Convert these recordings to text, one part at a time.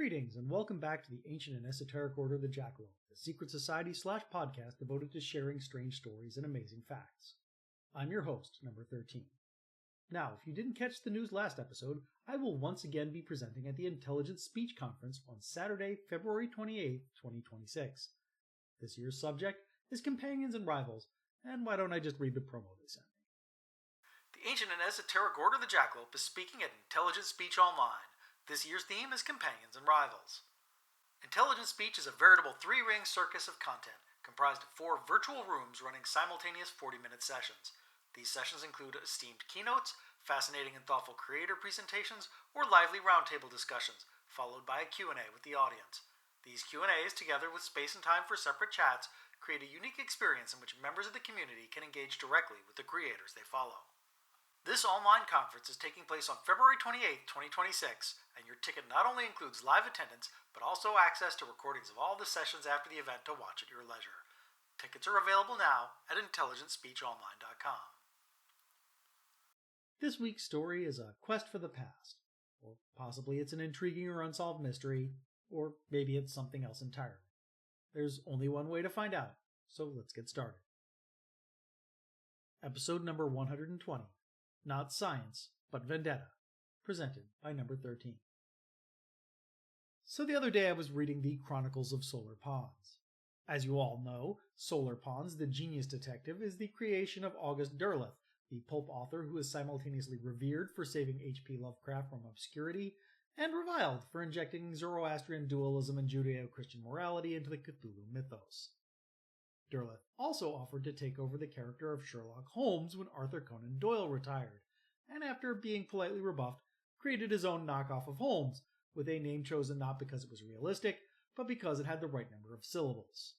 Greetings and welcome back to the Ancient and Esoteric Order of the Jackalope, the secret society / podcast devoted to sharing strange stories and amazing facts. I'm your host, number 13. Now, if you didn't catch the news last episode, I will once again be presenting at the Intelligent Speech Conference on Saturday, February 28, 2026. This year's subject is Companions and Rivals, and why don't I just read the promo they sent me. The Ancient and Esoteric Order of the Jackalope is speaking at Intelligent Speech Online. This year's theme is Companions and Rivals. Intelligent Speech is a veritable three-ring circus of content, comprised of 4 virtual rooms running simultaneous 40-minute sessions. These sessions include esteemed keynotes, fascinating and thoughtful creator presentations, or lively roundtable discussions, followed by a Q&A with the audience. These Q&As, together with space and time for separate chats, create a unique experience in which members of the community can engage directly with the creators they follow. This online conference is taking place on February 28, 2026, and your ticket not only includes live attendance, but also access to recordings of all the sessions after the event to watch at your leisure. Tickets are available now at intelligentspeechonline.com. This week's story is a quest for the past, or possibly it's an intriguing or unsolved mystery, or maybe it's something else entirely. There's only one way to find out, so let's get started. Episode number 120. Not Science, but Vendetta, presented by number 13. So the other day I was reading the Chronicles of Solar Pons. As you all know, Solar Pons, the genius detective, is the creation of August Derleth, the pulp author who is simultaneously revered for saving H.P. Lovecraft from obscurity and reviled for injecting Zoroastrian dualism and Judeo-Christian morality into the Cthulhu mythos. Derleth also offered to take over the character of Sherlock Holmes when Arthur Conan Doyle retired, and after being politely rebuffed, created his own knockoff of Holmes, with a name chosen not because it was realistic, but because it had the right number of syllables.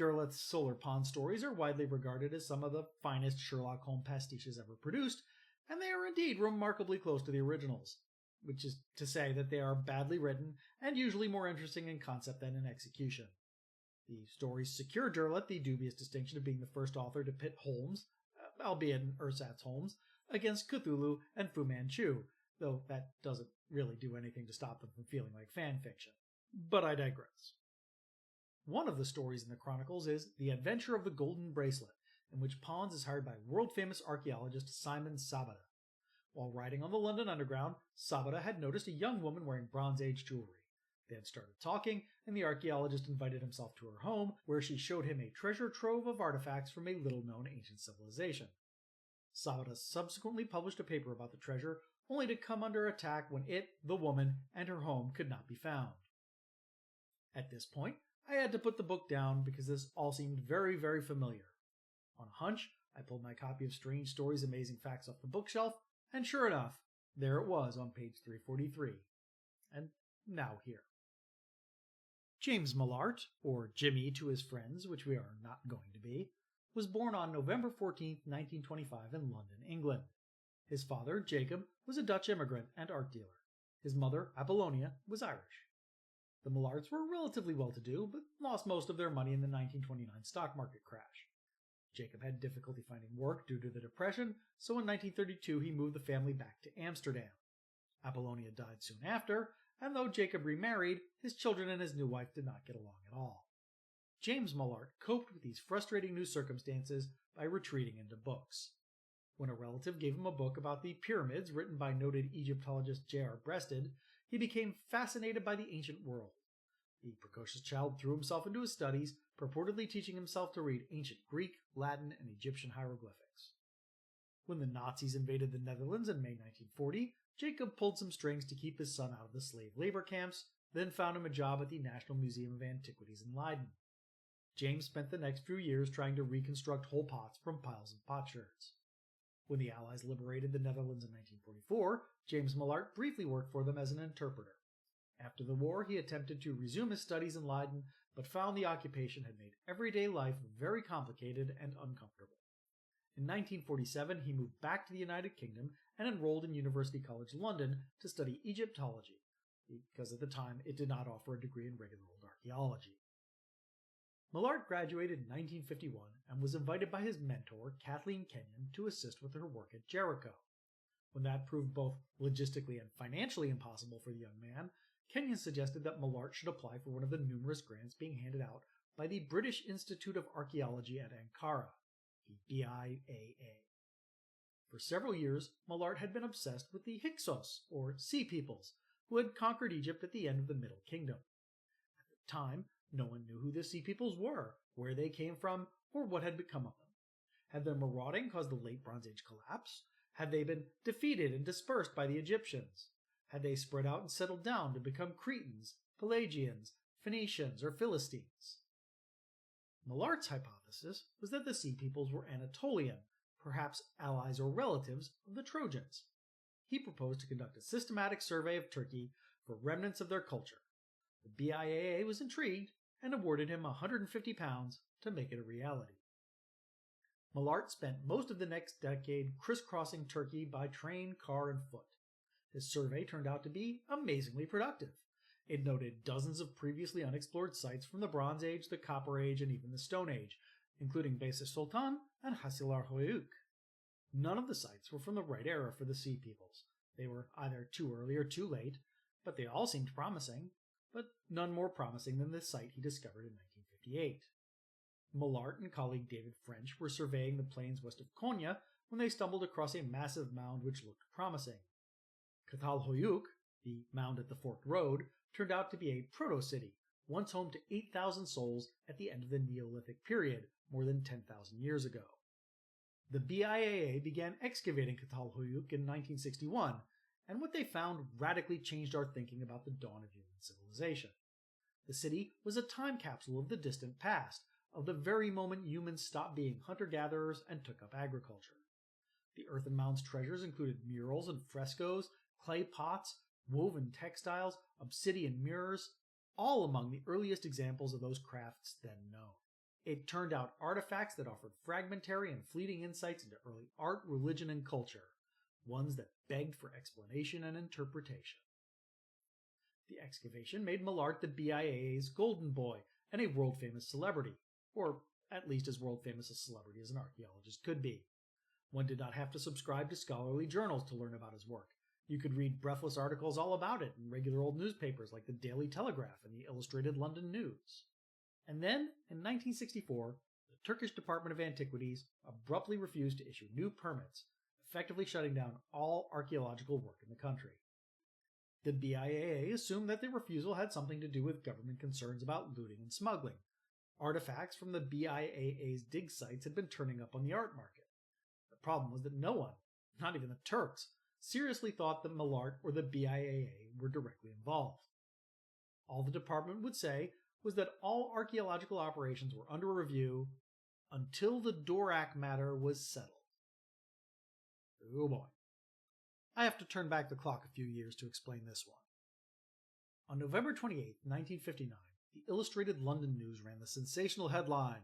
Derleth's Solar Pond stories are widely regarded as some of the finest Sherlock Holmes pastiches ever produced, and they are indeed remarkably close to the originals, which is to say that they are badly written and usually more interesting in concept than in execution. The stories secure Derleth the dubious distinction of being the first author to pit Holmes, albeit an ersatz Holmes, against Cthulhu and Fu Manchu, though that doesn't really do anything to stop them from feeling like fan fiction. But I digress. One of the stories in the Chronicles is The Adventure of the Golden Bracelet, in which Pons is hired by world-famous archaeologist Simon Sabata. While riding on the London Underground, Sabata had noticed a young woman wearing Bronze Age jewelry. They had started talking, and the archaeologist invited himself to her home, where she showed him a treasure trove of artifacts from a little-known ancient civilization. Sabata subsequently published a paper about the treasure, only to come under attack when it, the woman, and her home could not be found. At this point, I had to put the book down because this all seemed very, very familiar. On a hunch, I pulled my copy of Strange Stories, Amazing Facts off the bookshelf, and sure enough, there it was on page 343. And now here. James Mellaart, or Jimmy to his friends, which we are not going to be, was born on November 14, 1925 in London, England. His father, Jacob, was a Dutch immigrant and art dealer. His mother, Apollonia, was Irish. The Mellaarts were relatively well-to-do, but lost most of their money in the 1929 stock market crash. Jacob had difficulty finding work due to the Depression, so in 1932 he moved the family back to Amsterdam. Apollonia died soon after, and though Jacob remarried, his children and his new wife did not get along at all. James Mellaart coped with these frustrating new circumstances by retreating into books. When a relative gave him a book about the pyramids written by noted Egyptologist J.R. Breasted, he became fascinated by the ancient world. The precocious child threw himself into his studies, purportedly teaching himself to read ancient Greek, Latin, and Egyptian hieroglyphics. When the Nazis invaded the Netherlands in May 1940, Jacob pulled some strings to keep his son out of the slave labor camps, then found him a job at the National Museum of Antiquities in Leiden. James spent the next few years trying to reconstruct whole pots from piles of potsherds. When the Allies liberated the Netherlands in 1944, James Mellaart briefly worked for them as an interpreter. After the war, he attempted to resume his studies in Leiden, but found the occupation had made everyday life very complicated and uncomfortable. In 1947, he moved back to the United Kingdom and enrolled in University College London to study Egyptology, because at the time it did not offer a degree in regular old archaeology. Mellaart graduated in 1951 and was invited by his mentor, Kathleen Kenyon, to assist with her work at Jericho. When that proved both logistically and financially impossible for the young man, Kenyon suggested that Mellaart should apply for one of the numerous grants being handed out by the British Institute of Archaeology at Ankara, the BIAA. For several years, Mellaart had been obsessed with the Hyksos, or Sea Peoples, who had conquered Egypt at the end of the Middle Kingdom. At the time, no one knew who the Sea Peoples were, where they came from, or what had become of them. Had their marauding caused the Late Bronze Age collapse? Had they been defeated and dispersed by the Egyptians? Had they spread out and settled down to become Cretans, Pelagians, Phoenicians, or Philistines? Mellaart's hypothesis was that the Sea Peoples were Anatolian, perhaps allies or relatives of the Trojans. He proposed to conduct a systematic survey of Turkey for remnants of their culture. The BIAA was intrigued and awarded him £150 to make it a reality. Mellaart spent most of the next decade crisscrossing Turkey by train, car, and foot. His survey turned out to be amazingly productive. It noted dozens of previously unexplored sites from the Bronze Age, the Copper Age, and even the Stone Age, including Beysi Sultan and Hasilar Hoyuk. None of the sites were from the right era for the Sea Peoples. They were either too early or too late, but they all seemed promising, but none more promising than the site he discovered in 1958. Mellaart and colleague David French were surveying the plains west of Konya when they stumbled across a massive mound which looked promising. Katal Hoyuk, the mound at the Forked Road, turned out to be a proto-city, once home to 8,000 souls at the end of the Neolithic period, more than 10,000 years ago. The BIAA began excavating Katal Hoyuk in 1961, and what they found radically changed our thinking about the dawn of human civilization. The city was a time capsule of the distant past, of the very moment humans stopped being hunter-gatherers and took up agriculture. The earthen mound's treasures included murals and frescoes, clay pots, woven textiles, obsidian mirrors, all among the earliest examples of those crafts then known. It turned out artifacts that offered fragmentary and fleeting insights into early art, religion, and culture, ones that begged for explanation and interpretation. The excavation made Mellaart the BIAA's golden boy and a world-famous celebrity, or at least as world-famous a celebrity as an archaeologist could be. One did not have to subscribe to scholarly journals to learn about his work. You could read breathless articles all about it in regular old newspapers like the Daily Telegraph and the Illustrated London News. And then, in 1964, the Turkish Department of Antiquities abruptly refused to issue new permits, effectively shutting down all archaeological work in the country. The BIAA assumed that the refusal had something to do with government concerns about looting and smuggling. Artifacts from the BIAA's dig sites had been turning up on the art market. The problem was that no one, not even the Turks, seriously thought that Mellaart or the BIAA were directly involved. All the department would say was that all archaeological operations were under review until the Dorak matter was settled. Oh boy. I have to turn back the clock a few years to explain this one. On November 28, 1959, the Illustrated London News ran the sensational headline,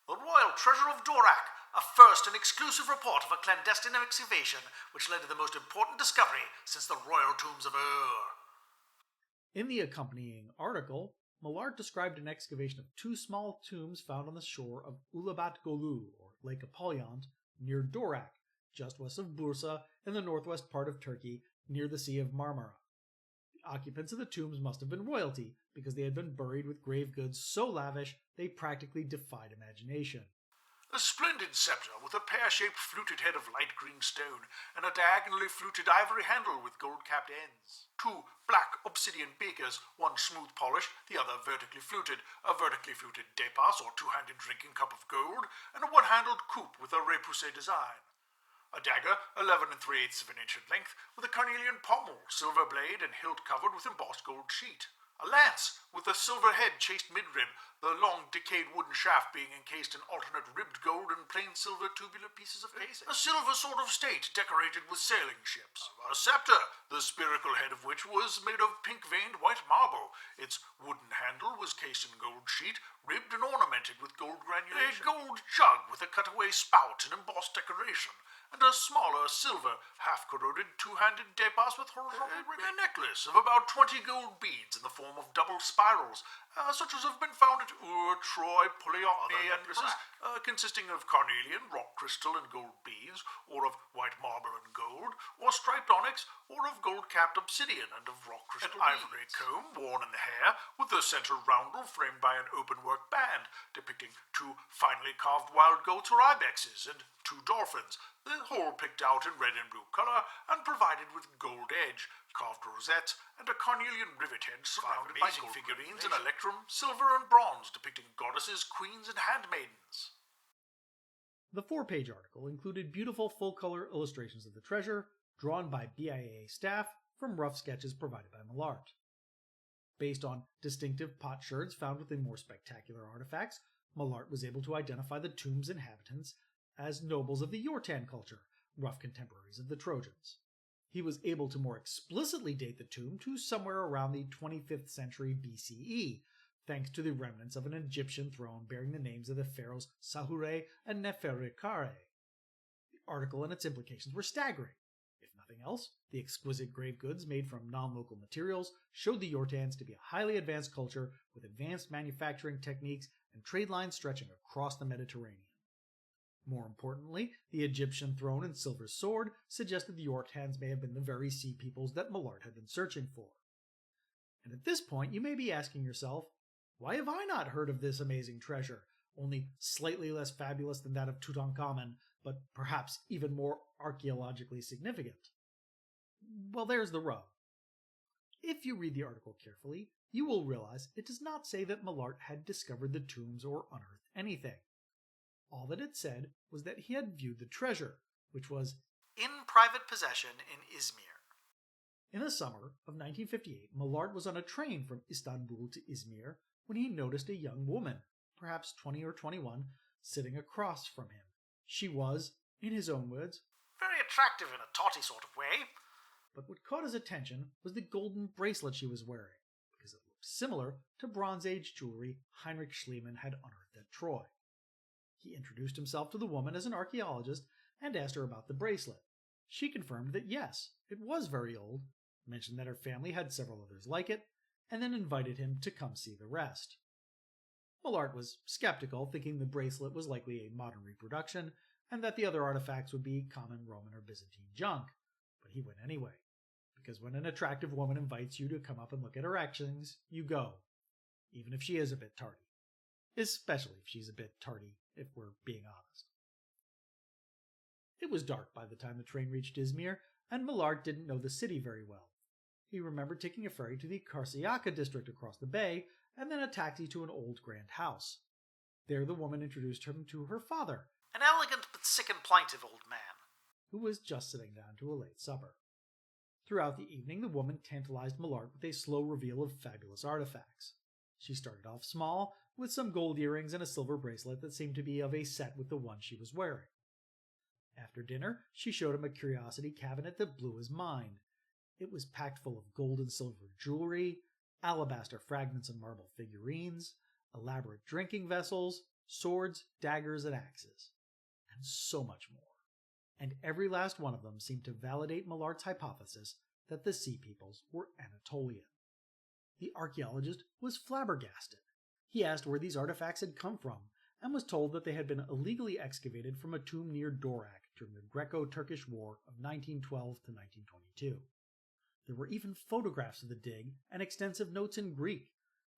"The Royal Treasure of Dorak, a first and exclusive report of a clandestine excavation which led to the most important discovery since the royal tombs of Ur." In the accompanying article, Mellaart described an excavation of two small tombs found on the shore of Ulubat Golu, or Lake Apollyon, near Dorak, just west of Bursa in the northwest part of Turkey, near the Sea of Marmara. The occupants of the tombs must have been royalty, because they had been buried with grave goods so lavish they practically defied imagination. A splendid scepter with a pear-shaped fluted head of light green stone and a diagonally fluted ivory handle with gold-capped ends. Two black obsidian beakers, one smooth polished, the other vertically fluted, a vertically fluted depas or two-handed drinking cup of gold, and a one-handled coupe with a repoussé design. A dagger, 11 3/8 of an inch in length, with a carnelian pommel, silver blade, and hilt covered with embossed gold sheet. A lance, with a silver head chased mid-rib, the long, decayed wooden shaft being encased in alternate ribbed gold and plain silver tubular pieces of casing. A silver sword of state, decorated with sailing ships. A scepter, the spherical head of which was made of pink-veined white marble. Its wooden handle was cased in gold sheet, ribbed and ornamented with gold granulation. A gold jug with a cutaway spout and embossed decoration. And a smaller, silver, half-corroded, two-handed depas with horizontal ribbon. A necklace of about 20 gold beads in the form of double spirals, such as have been found at Ur, Troy, Puliocne, and consisting of carnelian, rock crystal, and gold beads, or of white marble and gold, or striped onyx, or of gold-capped obsidian and of rock crystal beads. An ivory comb worn in the hair, with the center roundel framed by an open-work band, depicting 2 finely carved wild goats or ibexes, and 2 dolphins, the whole picked out in red and blue color, and provided with gold edge, carved rosettes, and a carnelian rivet head surrounded by gold figurines in electrum, silver, and bronze depicting goddesses, queens, and handmaidens. The 4-page article included beautiful full-color illustrations of the treasure, drawn by BIA staff from rough sketches provided by Mellaart. Based on distinctive potsherds found with the more spectacular artifacts, Mellaart was able to identify the tomb's inhabitants as nobles of the Yortan culture, rough contemporaries of the Trojans. He was able to more explicitly date the tomb to somewhere around the 25th century BCE, thanks to the remnants of an Egyptian throne bearing the names of the pharaohs Sahure and Neferekare. The article and its implications were staggering. If nothing else, the exquisite grave goods made from non-local materials showed the Yortans to be a highly advanced culture with advanced manufacturing techniques and trade lines stretching across the Mediterranean. More importantly, the Egyptian throne and silver sword suggested the Yortans may have been the very sea peoples that Mellaart had been searching for. And at this point, you may be asking yourself, why have I not heard of this amazing treasure, only slightly less fabulous than that of Tutankhamun, but perhaps even more archaeologically significant? Well, there's the rub. If you read the article carefully, you will realize it does not say that Mellaart had discovered the tombs or unearthed anything. All that it said was that he had viewed the treasure, which was in private possession in Izmir. In the summer of 1958, Mellaart was on a train from Istanbul to Izmir when he noticed a young woman, perhaps 20 or 21, sitting across from him. She was, in his own words, very attractive in a tawty sort of way. But what caught his attention was the golden bracelet she was wearing, because it looked similar to Bronze Age jewelry Heinrich Schliemann had unearthed at Troy. He introduced himself to the woman as an archaeologist and asked her about the bracelet. She confirmed that yes, it was very old, mentioned that her family had several others like it, and then invited him to come see the rest. Mellaart was skeptical, thinking the bracelet was likely a modern reproduction, and that the other artifacts would be common Roman or Byzantine junk, but he went anyway, because when an attractive woman invites you to come up and look at her etchings, you go, even if she is a bit tardy. Especially if she's a bit tardy, if we're being honest. It was dark by the time the train reached Izmir, and Mellaart didn't know the city very well. He remembered taking a ferry to the Karşıyaka district across the bay, and then a taxi to an old grand house. There the woman introduced him to her father, an elegant but sick and plaintive old man, who was just sitting down to a late supper. Throughout the evening, the woman tantalized Mellaart with a slow reveal of fabulous artifacts. She started off small, with some gold earrings and a silver bracelet that seemed to be of a set with the one she was wearing. After dinner, she showed him a curiosity cabinet that blew his mind. It was packed full of gold and silver jewelry, alabaster fragments and marble figurines, elaborate drinking vessels, swords, daggers, and axes, and so much more. And every last one of them seemed to validate Mellaart's hypothesis that the Sea Peoples were Anatolian. The archaeologist was flabbergasted. He asked where these artifacts had come from, and was told that they had been illegally excavated from a tomb near Dorak during the Greco-Turkish War of 1912 to 1922. There were even photographs of the dig and extensive notes in Greek,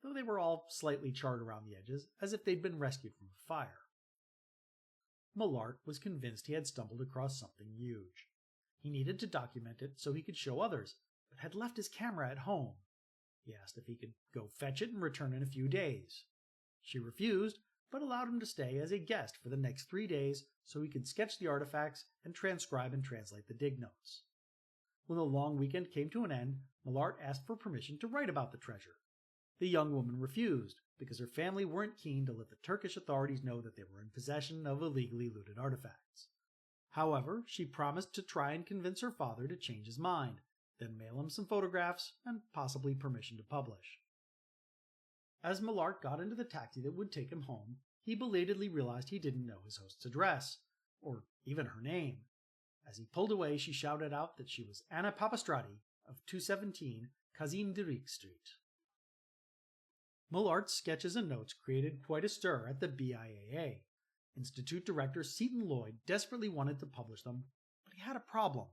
though they were all slightly charred around the edges, as if they'd been rescued from a fire. Mellaart was convinced he had stumbled across something huge. He needed to document it so he could show others, but had left his camera at home. He asked if he could go fetch it and return in a few days. She refused, but allowed him to stay as a guest for the next 3 days so he could sketch the artifacts and transcribe and translate the dig notes. When the long weekend came to an end, Mellaart asked for permission to write about the treasure. The young woman refused, because her family weren't keen to let the Turkish authorities know that they were in possession of illegally looted artifacts. However, she promised to try and convince her father to change his mind, then mail him some photographs and possibly permission to publish. As Mellaart got into the taxi that would take him home, he belatedly realized he didn't know his host's address, or even her name. As he pulled away, she shouted out that she was Anna Papastrati of 217 Kazim Dirik Street. Mellaart's sketches and notes created quite a stir at the BIAA. Institute director Seton Lloyd desperately wanted to publish them, but he had a problem.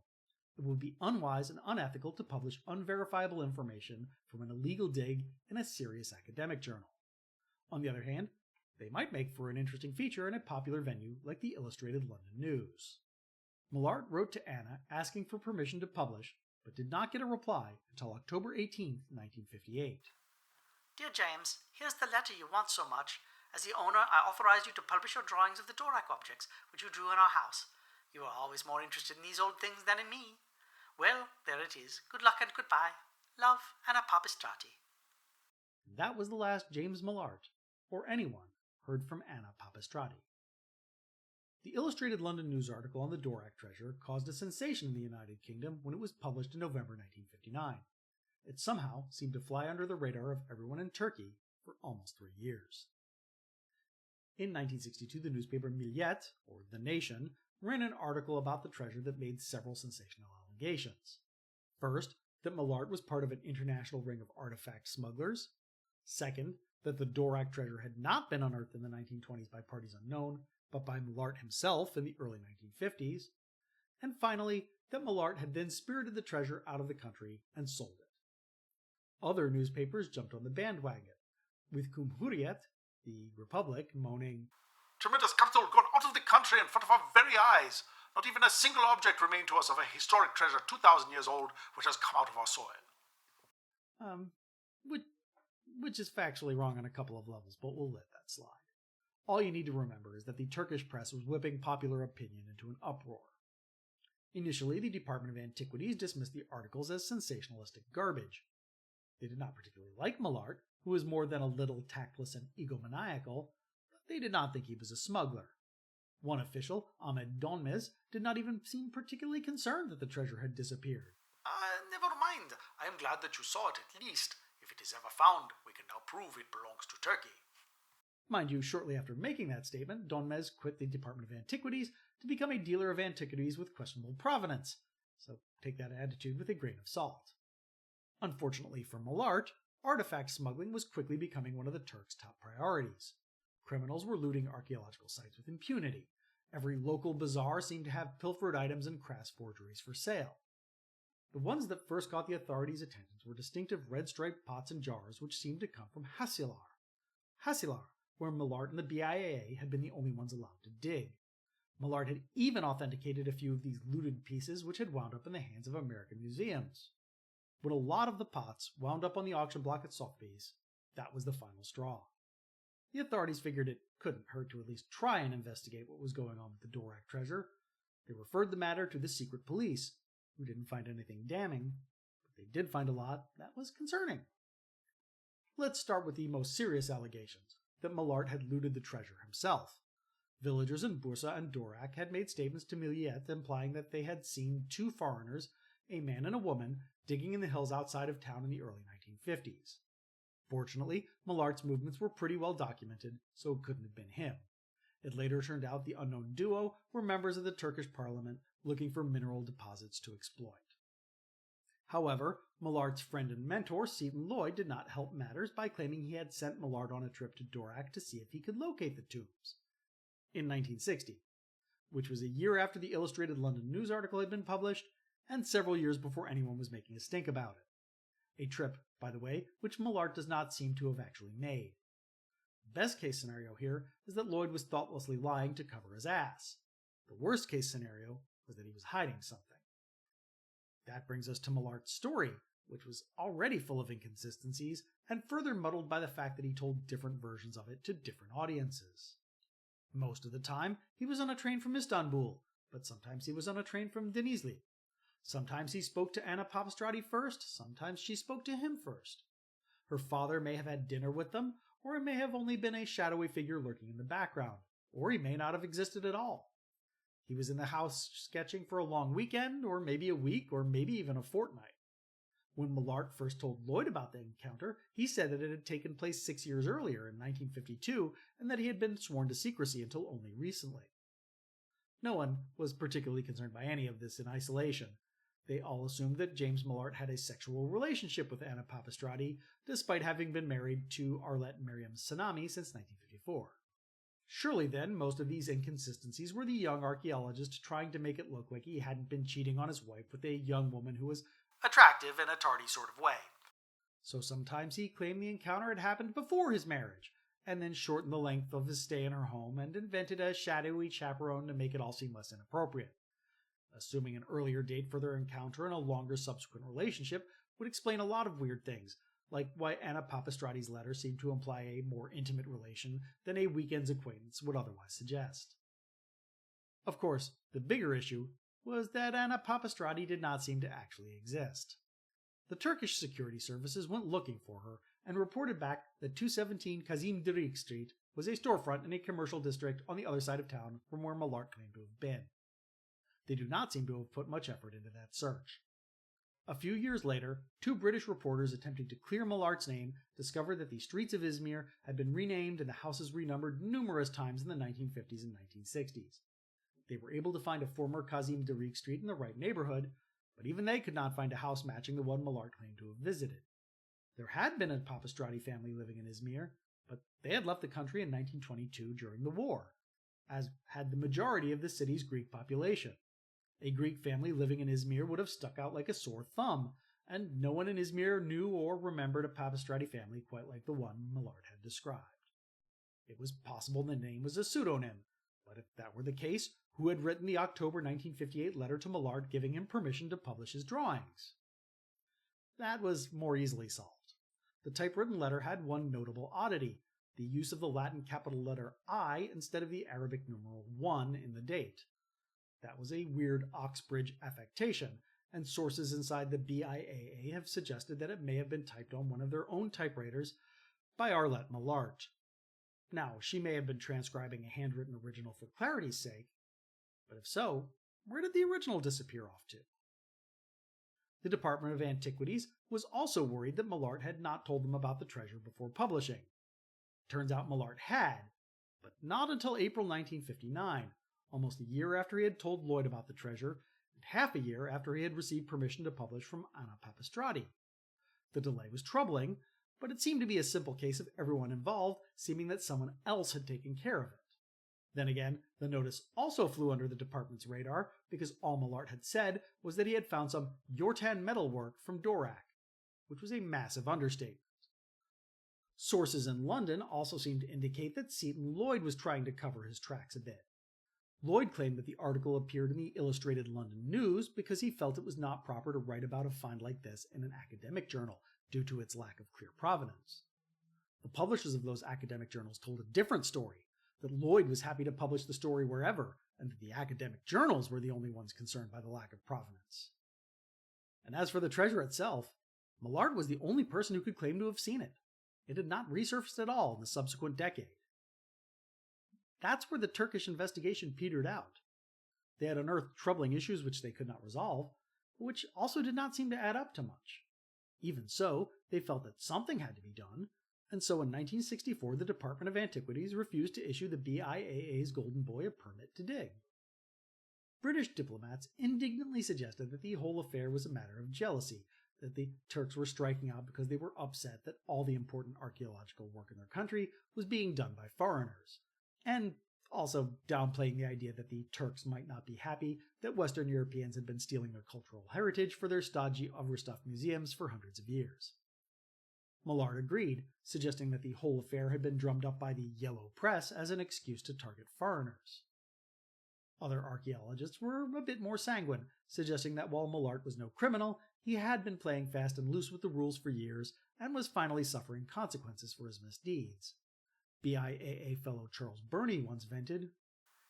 It would be unwise and unethical to publish unverifiable information from an illegal dig in a serious academic journal. On the other hand, they might make for an interesting feature in a popular venue like the Illustrated London News. Mellaart wrote to Anna asking for permission to publish, but did not get a reply until October 18, 1958. Dear James, here's the letter you want so much. As the owner, I authorize you to publish your drawings of the Dorak objects, which you drew in our house. You are always more interested in these old things than in me. Well, there it is. Good luck and goodbye. Love, Anna Papistrati. That was the last James Mellaart, or anyone, heard from Anna Papistrati. The Illustrated London News article on the Dorak treasure caused a sensation in the United Kingdom when it was published in November 1959. It somehow seemed to fly under the radar of everyone in Turkey for almost 3 years. In 1962, the newspaper Milliyet, or The Nation, ran an article about the treasure that made several sensational allegations. First, that Mellaart was part of an international ring of artifact smugglers. Second, that the Dorak treasure had not been unearthed in the 1920s by parties unknown, but by Mellaart himself in the early 1950s. And finally, that Mellaart had then spirited the treasure out of the country and sold it. Other newspapers jumped on the bandwagon, with Cumhuriyet, the Republic, moaning, "Tremendous capital gone out of the country in front of our very eyes. Not even a single object remained to us of a historic treasure 2,000 years old which has come out of our soil." Which is factually wrong on a couple of levels, but we'll let that slide. All you need to remember is that the Turkish press was whipping popular opinion into an uproar. Initially, the Department of Antiquities dismissed the articles as sensationalistic garbage. They did not particularly like Mellaart, who was more than a little tactless and egomaniacal, but they did not think he was a smuggler. One official, Ahmed Donmez, did not even seem particularly concerned that the treasure had disappeared. Never mind. I am glad that you saw it at least. If it is ever found, we can now prove it belongs to Turkey. Mind you, shortly after making that statement, Donmez quit the Department of Antiquities to become a dealer of antiquities with questionable provenance, so take that attitude with a grain of salt. Unfortunately for Mellaart, artifact smuggling was quickly becoming one of the Turks' top priorities. Criminals were looting archaeological sites with impunity. Every local bazaar seemed to have pilfered items and crass forgeries for sale. The ones that first caught the authorities' attention were distinctive red-striped pots and jars which seemed to come from Hasilar, where Mellaart and the BIAA had been the only ones allowed to dig. Mellaart had even authenticated a few of these looted pieces which had wound up in the hands of American museums. When a lot of the pots wound up on the auction block at Sotheby's, that was the final straw. The authorities figured it couldn't hurt to at least try and investigate what was going on with the Dorak treasure. They referred the matter to the secret police, who didn't find anything damning, but they did find a lot that was concerning. Let's start with the most serious allegations, that Mellaart had looted the treasure himself. Villagers in Bursa and Dorak had made statements to Milliyet implying that they had seen two foreigners, a man and a woman, digging in the hills outside of town in the early 1950s. Fortunately, Mellaart's movements were pretty well documented, so it couldn't have been him. It later turned out the unknown duo were members of the Turkish parliament looking for mineral deposits to exploit. However, Mellaart's friend and mentor, Seton Lloyd, did not help matters by claiming he had sent Mellaart on a trip to Dorak to see if he could locate the tombs. In 1960, which was a year after the Illustrated London News article had been published, and several years before anyone was making a stink about it. A trip, by the way, which Mellaart does not seem to have actually made. The best case scenario here is that Lloyd was thoughtlessly lying to cover his ass. The worst case scenario was that he was hiding something. That brings us to Mellaart's story, which was already full of inconsistencies and further muddled by the fact that he told different versions of it to different audiences. Most of the time, he was on a train from Istanbul, but sometimes he was on a train from Denizli. Sometimes he spoke to Anna Papistrati first, sometimes she spoke to him first. Her father may have had dinner with them, or it may have only been a shadowy figure lurking in the background, or he may not have existed at all. He was in the house sketching for a long weekend, or maybe a week, or maybe even a fortnight. When Mellaart first told Lloyd about the encounter, he said that it had taken place 6 years earlier, in 1952, and that he had been sworn to secrecy until only recently. No one was particularly concerned by any of this in isolation. They all assumed that James Mellaart had a sexual relationship with Anna Papistrati, despite having been married to Arlette Miriam Sanami since 1954. Surely then, most of these inconsistencies were the young archaeologist trying to make it look like he hadn't been cheating on his wife with a young woman who was attractive in a tardy sort of way. So sometimes he claimed the encounter had happened before his marriage, and then shortened the length of his stay in her home and invented a shadowy chaperone to make it all seem less inappropriate. Assuming an earlier date for their encounter and a longer subsequent relationship would explain a lot of weird things, like why Anna Papistrati's letter seemed to imply a more intimate relation than a weekend's acquaintance would otherwise suggest. Of course, the bigger issue was that Anna Papistrati did not seem to actually exist. The Turkish security services went looking for her and reported back that 217 Kazim Dorak Street was a storefront in a commercial district on the other side of town from where Mellaart claimed to have been. They do not seem to have put much effort into that search. A few years later, two British reporters attempting to clear Mellaart's name discovered that the streets of Izmir had been renamed and the houses renumbered numerous times in the 1950s and 1960s. They were able to find a former Kazim Dorak Street in the right neighborhood, but even they could not find a house matching the one Mellaart claimed to have visited. There had been a Papistrati family living in Izmir, but they had left the country in 1922 during the war, as had the majority of the city's Greek population. A Greek family living in Izmir would have stuck out like a sore thumb, and no one in Izmir knew or remembered a Papistrati family quite like the one Mellaart had described. It was possible the name was a pseudonym, but if that were the case, who had written the October 1958 letter to Mellaart giving him permission to publish his drawings? That was more easily solved. The typewritten letter had one notable oddity: the use of the Latin capital letter I instead of the Arabic numeral 1 in the date. That was a weird Oxbridge affectation, and sources inside the BIAA have suggested that it may have been typed on one of their own typewriters by Arlette Mellaart. Now, she may have been transcribing a handwritten original for clarity's sake, but if so, where did the original disappear off to? The Department of Antiquities was also worried that Mellaart had not told them about the treasure before publishing. Turns out Mellaart had, but not until April 1959, almost a year after he had told Lloyd about the treasure, and half a year after he had received permission to publish from Anna Papistrati. The delay was troubling, but it seemed to be a simple case of everyone involved seeming that someone else had taken care of it. Then again, the notice also flew under the department's radar because all Mellaart had said was that he had found some Yortan metalwork from Dorak, which was a massive understatement. Sources in London also seemed to indicate that Seton Lloyd was trying to cover his tracks a bit. Lloyd claimed that the article appeared in the Illustrated London News because he felt it was not proper to write about a find like this in an academic journal due to its lack of clear provenance. The publishers of those academic journals told a different story, that Lloyd was happy to publish the story wherever, and that the academic journals were the only ones concerned by the lack of provenance. And as for the treasure itself, Mellaart was the only person who could claim to have seen it. It had not resurfaced at all in the subsequent decade. That's where the Turkish investigation petered out. They had unearthed troubling issues which they could not resolve, but which also did not seem to add up to much. Even so, they felt that something had to be done, and so in 1964 the Department of Antiquities refused to issue the BIAA's Golden Boy a permit to dig. British diplomats indignantly suggested that the whole affair was a matter of jealousy, that the Turks were striking out because they were upset that all the important archaeological work in their country was being done by foreigners, and also downplaying the idea that the Turks might not be happy that Western Europeans had been stealing their cultural heritage for their stodgy, overstuffed museums for hundreds of years. Mellaart agreed, suggesting that the whole affair had been drummed up by the yellow press as an excuse to target foreigners. Other archaeologists were a bit more sanguine, suggesting that while Mellaart was no criminal, he had been playing fast and loose with the rules for years and was finally suffering consequences for his misdeeds. BIAA fellow Charles Burney once vented,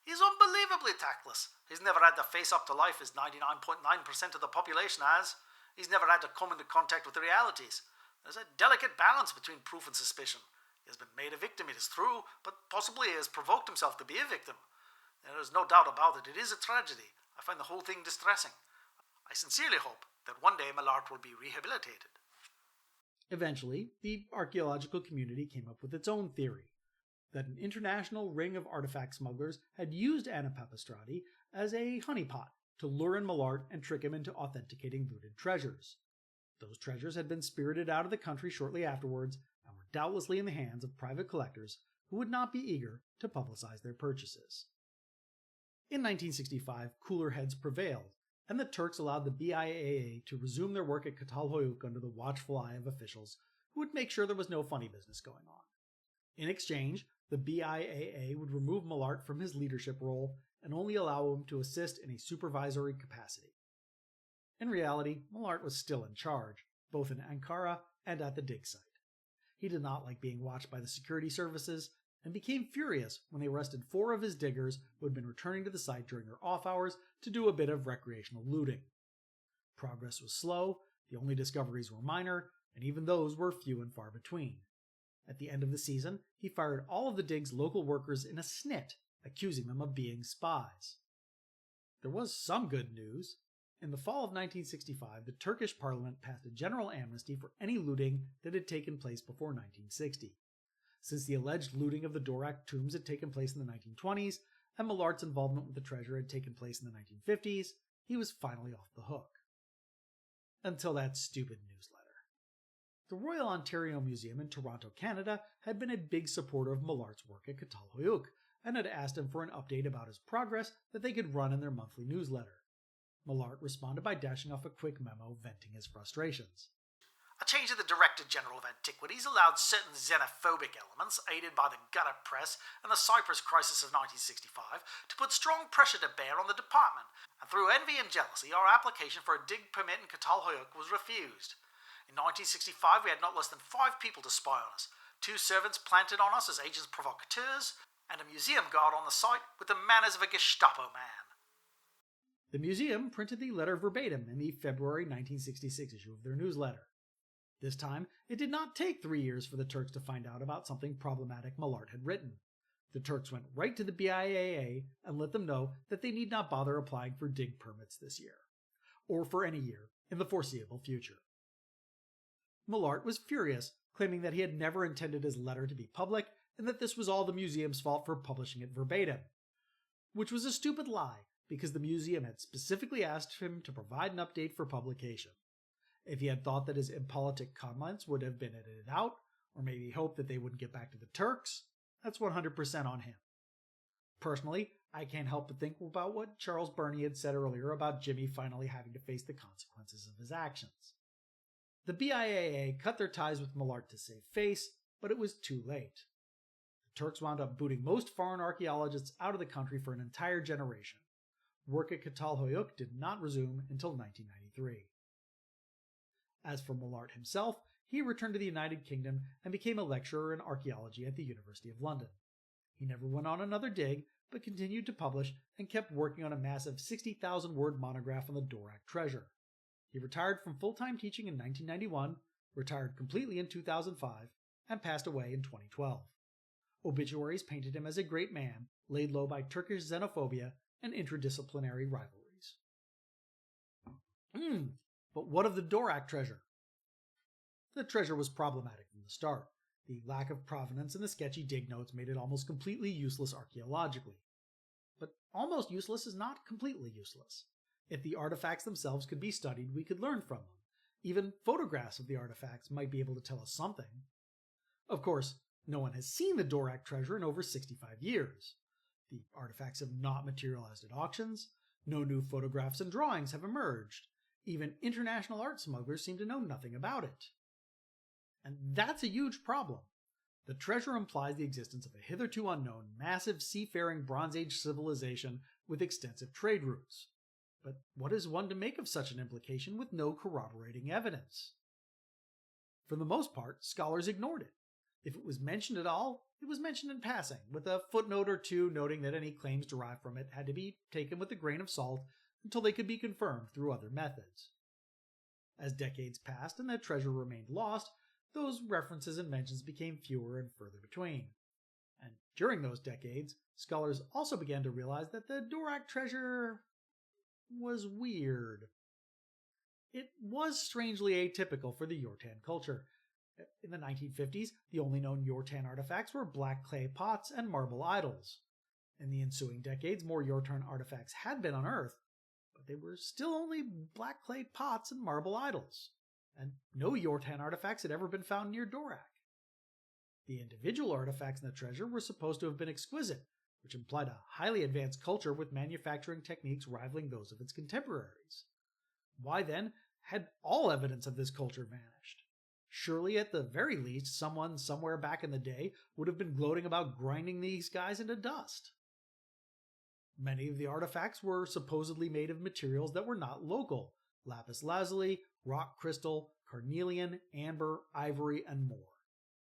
"He's unbelievably tactless. He's never had to face up to life as 99.9% of the population has. He's never had to come into contact with the realities. There's a delicate balance between proof and suspicion. He has been made a victim, it is true, but possibly he has provoked himself to be a victim. There is no doubt about it. It is a tragedy. I find the whole thing distressing. I sincerely hope that one day Mellaart will be rehabilitated." Eventually, the archaeological community came up with its own theory, that an international ring of artifact smugglers had used Anna Papistrati as a honeypot to lure in Mellaart and trick him into authenticating looted treasures. Those treasures had been spirited out of the country shortly afterwards and were doubtlessly in the hands of private collectors who would not be eager to publicize their purchases. In 1965, cooler heads prevailed, and the Turks allowed the BIAA to resume their work at Çatalhöyük under the watchful eye of officials who would make sure there was no funny business going on. In exchange, the BIAA would remove Mellaart from his leadership role and only allow him to assist in a supervisory capacity. In reality, Mellaart was still in charge, both in Ankara and at the dig site. He did not like being watched by the security services and became furious when they arrested 4 of his diggers who had been returning to the site during their off hours to do a bit of recreational looting. Progress was slow, the only discoveries were minor, and even those were few and far between. At the end of the season, he fired all of the dig's local workers in a snit, accusing them of being spies. There was some good news. In the fall of 1965, the Turkish parliament passed a general amnesty for any looting that had taken place before 1960. Since the alleged looting of the Dorak tombs had taken place in the 1920s, and Mellaart's involvement with the treasure had taken place in the 1950s, he was finally off the hook. Until that stupid newsletter. The Royal Ontario Museum in Toronto, Canada, had been a big supporter of Mellaart's work at Çatalhöyük, and had asked him for an update about his progress that they could run in their monthly newsletter. Mellaart responded by dashing off a quick memo venting his frustrations. A change of the Director General of Antiquities allowed certain xenophobic elements, aided by the gutter press and the Cyprus crisis of 1965, to put strong pressure to bear on the department, and through envy and jealousy, our application for a dig permit in Çatalhöyük was refused. In 1965, we had not less than 5 people to spy on us, 2 servants planted on us as agents provocateurs, and a museum guard on the site with the manners of a Gestapo man. The museum printed the letter verbatim in the February 1966 issue of their newsletter. This time, it did not take 3 years for the Turks to find out about something problematic Mellaart had written. The Turks went right to the BIAA and let them know that they need not bother applying for dig permits this year, or for any year in the foreseeable future. Mellaart was furious, claiming that he had never intended his letter to be public and that this was all the museum's fault for publishing it verbatim, which was a stupid lie because the museum had specifically asked him to provide an update for publication. If he had thought that his impolitic comments would have been edited out, or maybe hoped that they wouldn't get back to the Turks, that's 100% on him. Personally, I can't help but think about what Charles Burney had said earlier about Jimmy finally having to face the consequences of his actions. The BIAA cut their ties with Mellaart to save face, but it was too late. The Turks wound up booting most foreign archaeologists out of the country for an entire generation. Work at Çatalhöyük did not resume until 1993. As for Mellaart himself, he returned to the United Kingdom and became a lecturer in archaeology at the University of London. He never went on another dig, but continued to publish and kept working on a massive 60,000-word monograph on the Dorak treasure. He retired from full-time teaching in 1991, retired completely in 2005, and passed away in 2012. Obituaries painted him as a great man, laid low by Turkish xenophobia and interdisciplinary rivalries. But what of the Dorak treasure? The treasure was problematic from the start. The lack of provenance and the sketchy dig notes made it almost completely useless archaeologically. But almost useless is not completely useless. If the artifacts themselves could be studied, we could learn from them. Even photographs of the artifacts might be able to tell us something. Of course, no one has seen the Dorak treasure in over 65 years. The artifacts have not materialized at auctions. No new photographs and drawings have emerged. Even international art smugglers seem to know nothing about it. And that's a huge problem. The treasure implies the existence of a hitherto unknown, massive seafaring Bronze Age civilization with extensive trade routes. But what is one to make of such an implication with no corroborating evidence? For the most part, scholars ignored it. If it was mentioned at all, it was mentioned in passing, with a footnote or two noting that any claims derived from it had to be taken with a grain of salt until they could be confirmed through other methods. As decades passed and the treasure remained lost, those references and mentions became fewer and further between. And during those decades, scholars also began to realize that the Dorak treasure was weird. It was strangely atypical for the Yortan culture. In the 1950s, the only known Yortan artifacts were black clay pots and marble idols. In the ensuing decades, more Yortan artifacts had been unearthed, but they were still only black clay pots and marble idols, and no Yortan artifacts had ever been found near Dorak. The individual artifacts in the treasure were supposed to have been exquisite, which implied a highly advanced culture with manufacturing techniques rivaling those of its contemporaries. Why, then, had all evidence of this culture vanished? Surely, at the very least, someone somewhere back in the day would have been gloating about grinding these guys into dust. Many of the artifacts were supposedly made of materials that were not local: lapis lazuli, rock crystal, carnelian, amber, ivory, and more.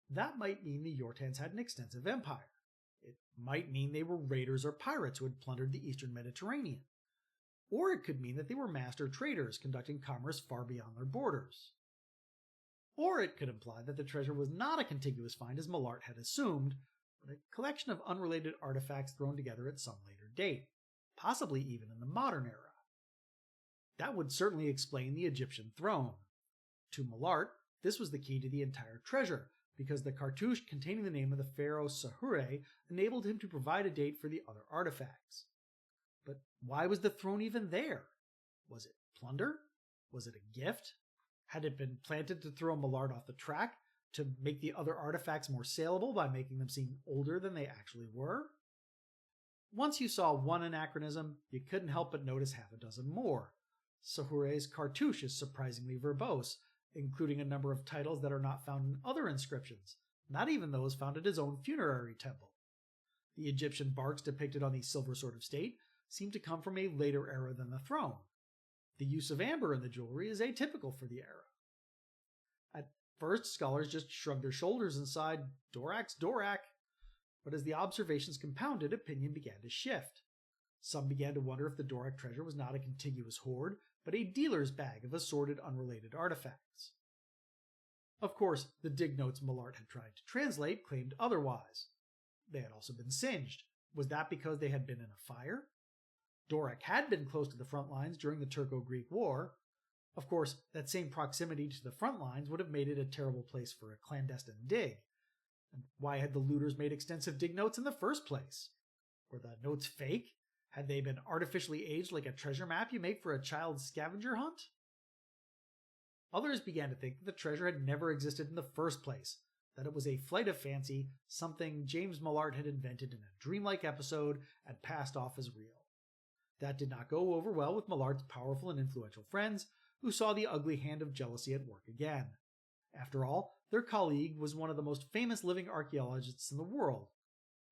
That might mean the Yortans had an extensive empire. It might mean they were raiders or pirates who had plundered the eastern Mediterranean. Or it could mean that they were master traders conducting commerce far beyond their borders. Or it could imply that the treasure was not a contiguous find as Mellaart had assumed, but a collection of unrelated artifacts thrown together at some later date, possibly even in the modern era. That would certainly explain the Egyptian throne. To Mellaart, this was the key to the entire treasure, because the cartouche containing the name of the pharaoh Sahure enabled him to provide a date for the other artifacts. But why was the throne even there? Was it plunder? Was it a gift? Had it been planted to throw Mellaart off the track, to make the other artifacts more saleable by making them seem older than they actually were? Once you saw one anachronism, you couldn't help but notice half a dozen more. Sahure's cartouche is surprisingly verbose, including a number of titles that are not found in other inscriptions, not even those found at his own funerary temple. The Egyptian barks depicted on the Silver Sword of State seem to come from a later era than the throne. The use of amber in the jewelry is atypical for the era. At first, scholars just shrugged their shoulders and sighed, "Dorak's Dorak." But as the observations compounded, opinion began to shift. Some began to wonder if the Dorak treasure was not a contiguous hoard, but a dealer's bag of assorted unrelated artifacts. Of course, the dig notes Mellaart had tried to translate claimed otherwise. They had also been singed. Was that because they had been in a fire? Dorak had been close to the front lines during the Turco-Greek War. Of course, that same proximity to the front lines would have made it a terrible place for a clandestine dig. And why had the looters made extensive dig notes in the first place? Were the notes fake? Had they been artificially aged like a treasure map you make for a child's scavenger hunt? Others began to think that the treasure had never existed in the first place, that it was a flight of fancy, something James Mellaart had invented in a dreamlike episode and passed off as real. That did not go over well with Mellaart's powerful and influential friends, who saw the ugly hand of jealousy at work again. After all, their colleague was one of the most famous living archaeologists in the world.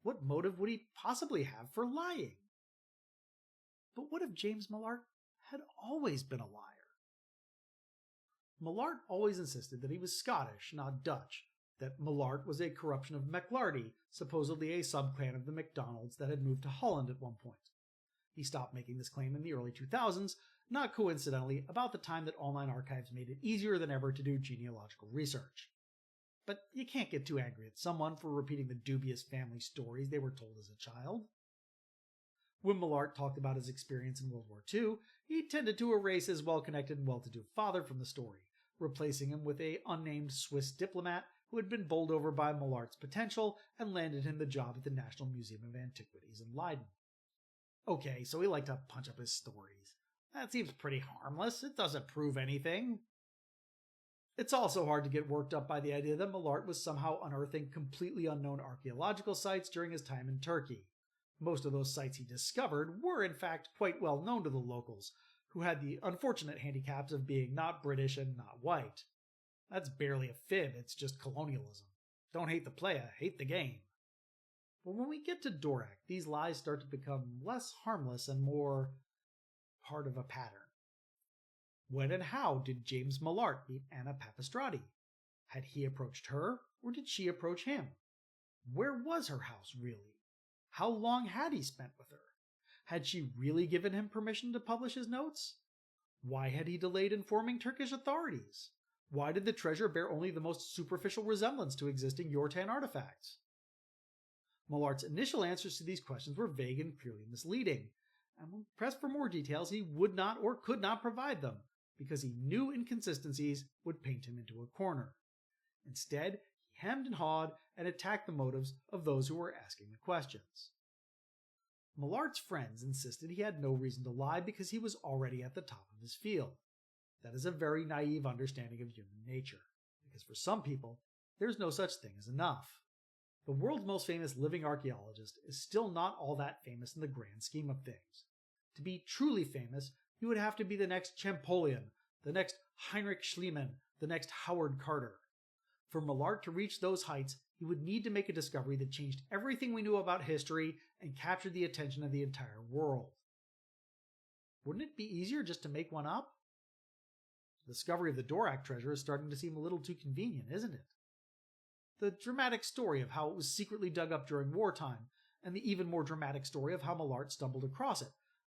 What motive would he possibly have for lying? But what if James Mellaart had always been a liar? Mellaart always insisted that he was Scottish, not Dutch, that Mellaart was a corruption of Maclarty, supposedly a subclan of the MacDonalds that had moved to Holland at one point. He stopped making this claim in the early 2000s, not coincidentally about the time that online archives made it easier than ever to do genealogical research. But you can't get too angry at someone for repeating the dubious family stories they were told as a child. When Mellaart talked about his experience in World War II, he tended to erase his well-connected and well-to-do father from the story, replacing him with an unnamed Swiss diplomat who had been bowled over by Mellaart's potential and landed him the job at the National Museum of Antiquities in Leiden. Okay, so he liked to punch up his stories. That seems pretty harmless. It doesn't prove anything. It's also hard to get worked up by the idea that Mellaart was somehow unearthing completely unknown archaeological sites during his time in Turkey. Most of those sites he discovered were in fact quite well known to the locals, who had the unfortunate handicaps of being not British and not white. That's barely a fib, it's just colonialism. Don't hate the player, hate the game. But when we get to Dorak, these lies start to become less harmless and more part of a pattern. When and how did James Mellaart meet Anna Papistrati? Had he approached her, or did she approach him? Where was her house, really? How long had he spent with her? Had she really given him permission to publish his notes? Why had he delayed informing Turkish authorities? Why did the treasure bear only the most superficial resemblance to existing Yortan artifacts? Mellaart's initial answers to these questions were vague and purely misleading, and when pressed for more details, he would not or could not provide them, because he knew inconsistencies would paint him into a corner. Instead, he hemmed and hawed and attacked the motives of those who were asking the questions. Mellaart's friends insisted he had no reason to lie because he was already at the top of his field. That is a very naive understanding of human nature, because for some people, there's no such thing as enough. The world's most famous living archaeologist is still not all that famous in the grand scheme of things. To be truly famous, you would have to be the next Champollion, the next Heinrich Schliemann, the next Howard Carter. For Mellaart to reach those heights, he would need to make a discovery that changed everything we knew about history and captured the attention of the entire world. Wouldn't it be easier just to make one up? The discovery of the Dorak treasure is starting to seem a little too convenient, isn't it? The dramatic story of how it was secretly dug up during wartime, and the even more dramatic story of how Mellaart stumbled across it,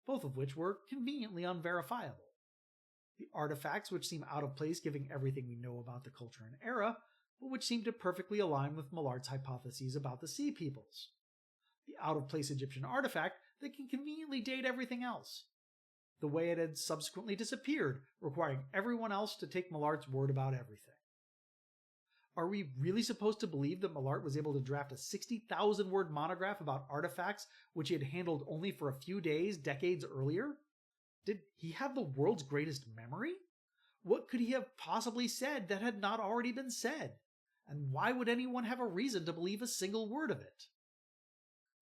both of which were conveniently unverifiable. The artifacts which seem out of place given everything we know about the culture and era, but which seem to perfectly align with Mellaart's hypotheses about the Sea Peoples. The out-of-place Egyptian artifact that can conveniently date everything else. The way it had subsequently disappeared, requiring everyone else to take Mellaart's word about everything. Are we really supposed to believe that Mellaart was able to draft a 60,000-word monograph about artifacts which he had handled only for a few days, decades earlier? Did he have the world's greatest memory? What could he have possibly said that had not already been said? And why would anyone have a reason to believe a single word of it?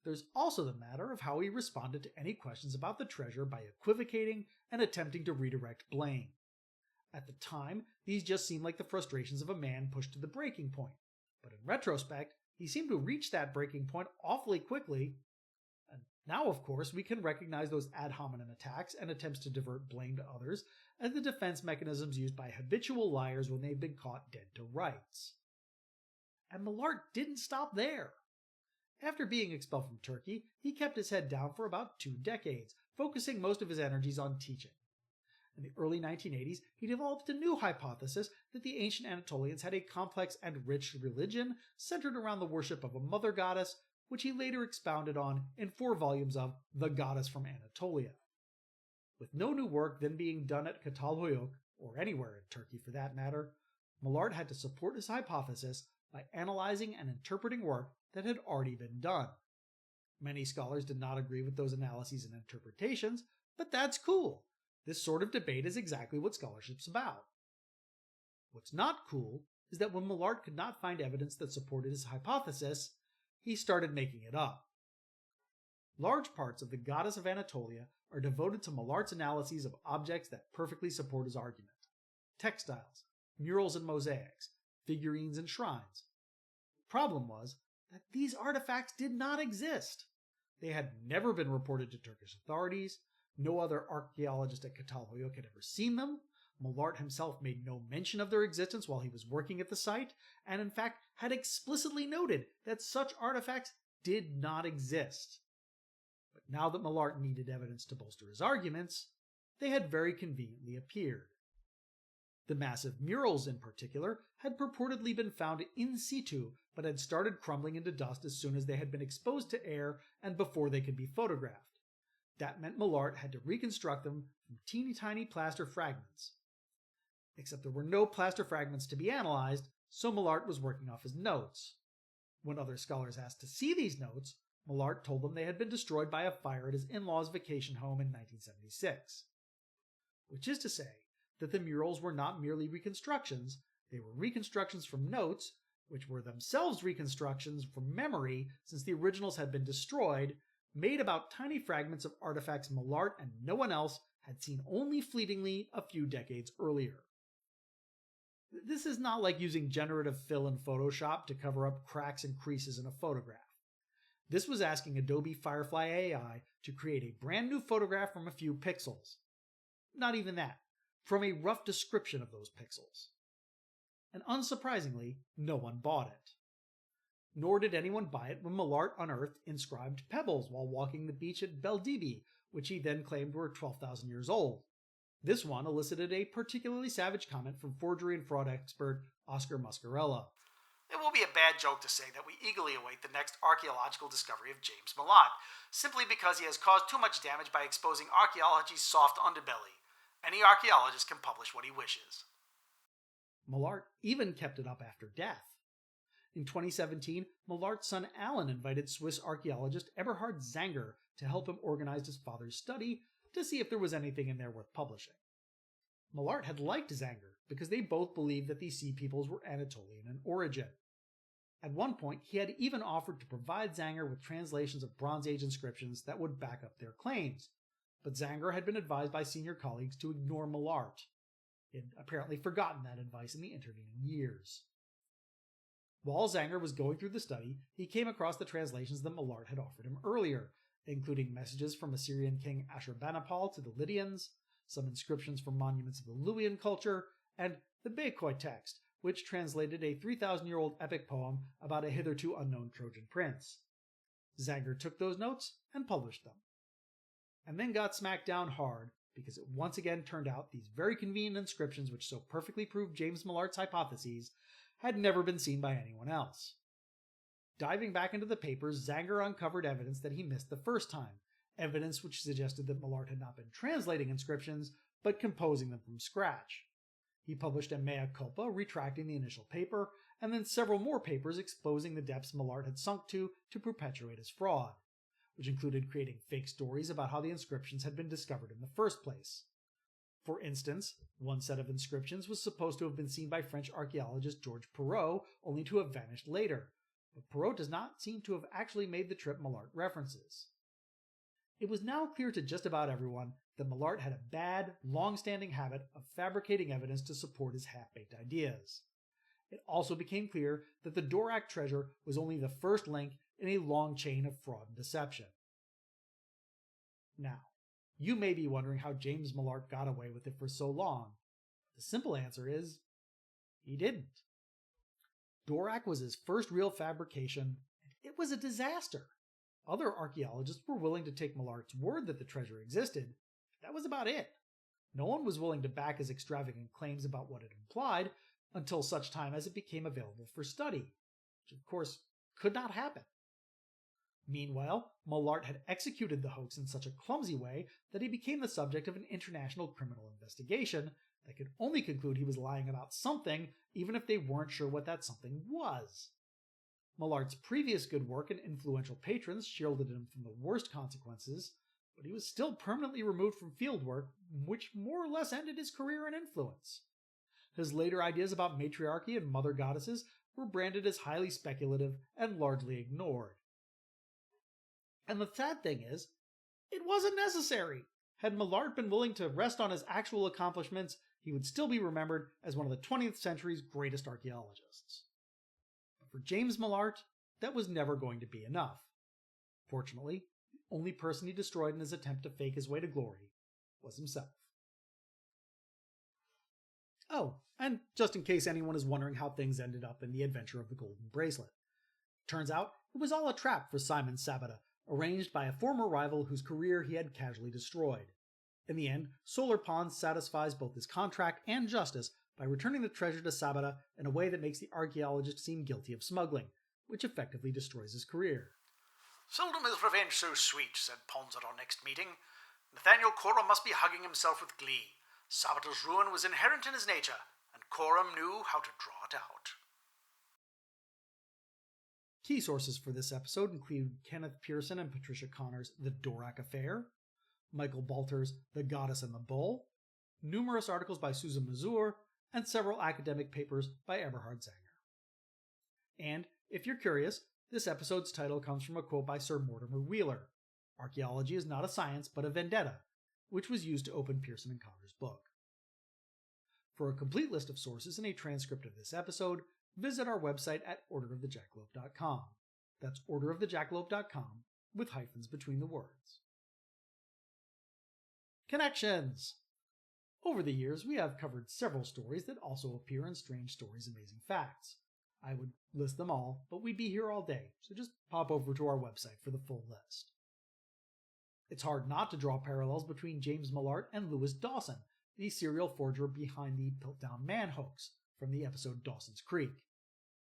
There's also the matter of how he responded to any questions about the treasure by equivocating and attempting to redirect blame. At the time, these just seemed like the frustrations of a man pushed to the breaking point, but in retrospect, he seemed to reach that breaking point awfully quickly. And now, of course, we can recognize those ad hominem attacks and attempts to divert blame to others as the defense mechanisms used by habitual liars when they've been caught dead to rights. And Mellaart didn't stop there. After being expelled from Turkey, he kept his head down for about 2 decades, focusing most of his energies on teaching. In the early 1980s, he developed a new hypothesis that the ancient Anatolians had a complex and rich religion centered around the worship of a mother goddess, which he later expounded on in 4 volumes of The Goddess from Anatolia. With no new work then being done at Çatalhöyük, or anywhere in Turkey for that matter, Mellaart had to support his hypothesis by analyzing and interpreting work that had already been done. Many scholars did not agree with those analyses and interpretations, but that's cool. This sort of debate is exactly what scholarship's about. What's not cool is that when Mellaart could not find evidence that supported his hypothesis, he started making it up. Large parts of the Goddess of Anatolia are devoted to Mellaart's analyses of objects that perfectly support his argument. Textiles, murals and mosaics, figurines and shrines. The problem was that these artifacts did not exist. They had never been reported to Turkish authorities. No other archaeologist at Çatalhöyük had ever seen them. Mellaart himself made no mention of their existence while he was working at the site, and in fact had explicitly noted that such artifacts did not exist. But now that Mellaart needed evidence to bolster his arguments, they had very conveniently appeared. The massive murals in particular had purportedly been found in situ, but had started crumbling into dust as soon as they had been exposed to air and before they could be photographed. That meant Mellaart had to reconstruct them from teeny tiny plaster fragments. Except there were no plaster fragments to be analyzed, so Mellaart was working off his notes. When other scholars asked to see these notes, Mellaart told them they had been destroyed by a fire at his in-laws' vacation home in 1976. Which is to say that the murals were not merely reconstructions, they were reconstructions from notes, which were themselves reconstructions from memory since the originals had been destroyed, made about tiny fragments of artifacts Mellaart and no one else had seen only fleetingly a few decades earlier. This is not like using generative fill in Photoshop to cover up cracks and creases in a photograph. This was asking Adobe Firefly AI to create a brand new photograph from a few pixels. Not even that, from a rough description of those pixels. And unsurprisingly, no one bought it. Nor did anyone buy it when Mellaart unearthed inscribed pebbles while walking the beach at Beldibi, which he then claimed were 12,000 years old. This one elicited a particularly savage comment from forgery and fraud expert Oscar Muscarella. It will be a bad joke to say that we eagerly await the next archaeological discovery of James Mellaart, simply because he has caused too much damage by exposing archaeology's soft underbelly. Any archaeologist can publish what he wishes. Mellaart even kept it up after death. In 2017, Mellaart's son Alan invited Swiss archaeologist Eberhard Zangger to help him organize his father's study to see if there was anything in there worth publishing. Mellaart had liked Zangger because they both believed that these sea peoples were Anatolian in origin. At one point, he had even offered to provide Zangger with translations of Bronze Age inscriptions that would back up their claims, but Zangger had been advised by senior colleagues to ignore Mellaart. He had apparently forgotten that advice in the intervening years. While Zangger was going through the study, he came across the translations that Mellaart had offered him earlier, including messages from Assyrian king Ashurbanipal to the Lydians, some inscriptions from monuments of the Luwian culture, and the Bekhoi text, which translated a 3,000-year-old epic poem about a hitherto unknown Trojan prince. Zangger took those notes and published them. And then got smacked down hard, because it once again turned out these very convenient inscriptions which so perfectly proved James Mellaart's hypotheses had never been seen by anyone else. Diving back into the papers, Zangger uncovered evidence that he missed the first time, evidence which suggested that Mellaart had not been translating inscriptions, but composing them from scratch. He published a mea culpa retracting the initial paper, and then several more papers exposing the depths Mellaart had sunk to perpetuate his fraud, which included creating fake stories about how the inscriptions had been discovered in the first place. For instance, one set of inscriptions was supposed to have been seen by French archaeologist Georges Perrault, only to have vanished later, but Perrault does not seem to have actually made the trip Mellaart references. It was now clear to just about everyone that Mellaart had a bad, long-standing habit of fabricating evidence to support his half-baked ideas. It also became clear that the Dorak treasure was only the first link in a long chain of fraud and deception. Now, you may be wondering how James Mellaart got away with it for so long. The simple answer is, he didn't. Dorak was his first real fabrication, and it was a disaster. Other archaeologists were willing to take Mellaart's word that the treasure existed, but that was about it. No one was willing to back his extravagant claims about what it implied until such time as it became available for study, which of course could not happen. Meanwhile, Mellaart had executed the hoax in such a clumsy way that he became the subject of an international criminal investigation that could only conclude he was lying about something, even if they weren't sure what that something was. Mellaart's previous good work and influential patrons shielded him from the worst consequences, but he was still permanently removed from fieldwork, which more or less ended his career and influence. His later ideas about matriarchy and mother goddesses were branded as highly speculative and largely ignored. And the sad thing is, it wasn't necessary. Had Mellaart been willing to rest on his actual accomplishments, he would still be remembered as one of the 20th century's greatest archaeologists. But for James Mellaart, that was never going to be enough. Fortunately, the only person he destroyed in his attempt to fake his way to glory was himself. Oh, and just in case anyone is wondering how things ended up in the adventure of the Golden Bracelet. Turns out, it was all a trap for Simon Sabata, arranged by a former rival whose career he had casually destroyed. In the end, Solar Pawns satisfies both his contract and justice by returning the treasure to Sabata in a way that makes the archaeologist seem guilty of smuggling, which effectively destroys his career. "Seldom is revenge so sweet," said Pons at our next meeting. "Nathaniel Coram must be hugging himself with glee. Sabata's ruin was inherent in his nature, and Coram knew how to draw it out." Key sources for this episode include Kenneth Pearson and Patricia Connor's The Dorak Affair, Michael Balter's The Goddess and the Bull, numerous articles by Susan Mazur, and several academic papers by Eberhard Zangger. And, if you're curious, this episode's title comes from a quote by Sir Mortimer Wheeler, "Archaeology is not a science, but a vendetta," which was used to open Pearson and Connor's book. For a complete list of sources and a transcript of this episode, visit our website at orderofthejackalope.com. That's orderofthejackalope.com with hyphens between the words. Connections! Over the years, we have covered several stories that also appear in Strange Stories Amazing Facts. I would list them all, but we'd be here all day, so just pop over to our website for the full list. It's hard not to draw parallels between James Mellaart and Lewis Dawson, the serial forger behind the Piltdown Man hoax from the episode Dawson's Creek.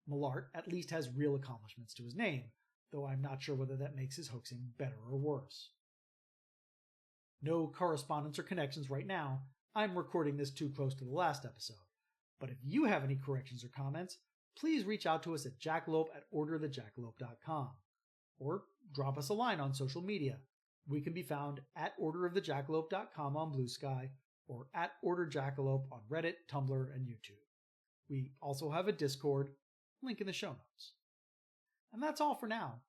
Mellaart at least has real accomplishments to his name, though I'm not sure whether that makes his hoaxing better or worse. No correspondence or connections right now. I'm recording this too close to the last episode. But if you have any corrections or comments, please reach out to us at jackalope@orderofthejackalope.com or drop us a line on social media. We can be found at orderofthejackalope.com on Blue Sky or at orderjackalope on Reddit, Tumblr, and YouTube. We also have a Discord, link in the show notes. And that's all for now.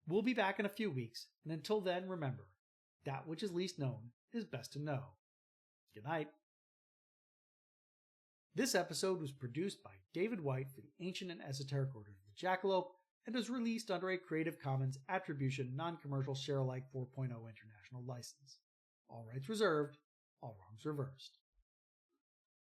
We'll be back in a few weeks, and until then, remember, that which is least known is best to know. Good night. This episode was produced by David White for the Ancient and Esoteric Order of the Jackalope and is released under a Creative Commons Attribution Non-Commercial Share-alike 4.0 International License. All rights reserved, all wrongs reversed.